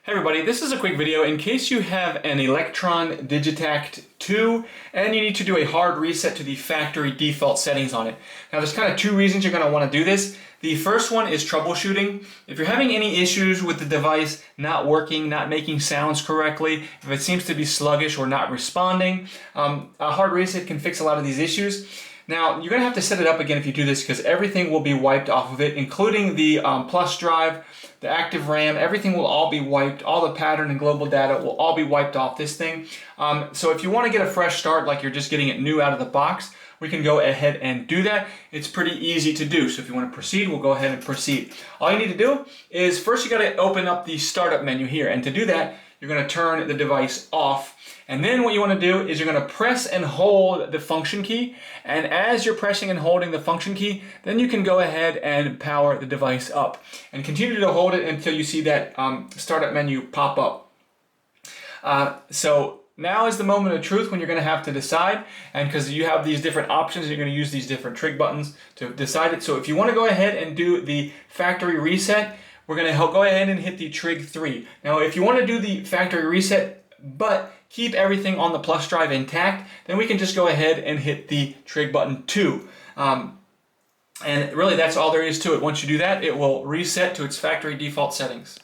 Hey everybody, this is a quick video in case you have an Elektron Digitakt 2 and you need to do a hard reset to the factory default settings on it. Now there's kind of two reasons you're going to want to do this. The first one is troubleshooting. If you're having any issues with the device not working, not making sounds correctly, if it seems to be sluggish or not responding, a hard reset can fix a lot of these issues. Now, you're going to have to set it up again if you do this because everything will be wiped off of it, including the plus drive, the active RAM, everything will all be wiped. All the pattern and global data will all be wiped off this thing. So if you want to get a fresh start, like you're just getting it new out of the box, we can go ahead and do that. It's pretty easy to do. So if you want to proceed, we'll go ahead and proceed. All you need to do is first you got to open up the startup menu here. And to do that, you're going to turn the device off. And then what you want to do is you're going to press and hold the function key. And as you're pressing and holding the function key, then you can go ahead and power the device up. And continue to hold it until you see that startup menu pop up. So now is the moment of truth when you're going to have to decide. And because you have these different options, you're going to use these different trig buttons to decide it. So if you want to go ahead and do the factory reset, we're going to go ahead and hit the trig 3. Now if you want to do the factory reset, but keep everything on the plus drive intact, then we can just go ahead and hit the trig button 2. And really that's all there is to it. Once you do that, it will reset to its factory default settings.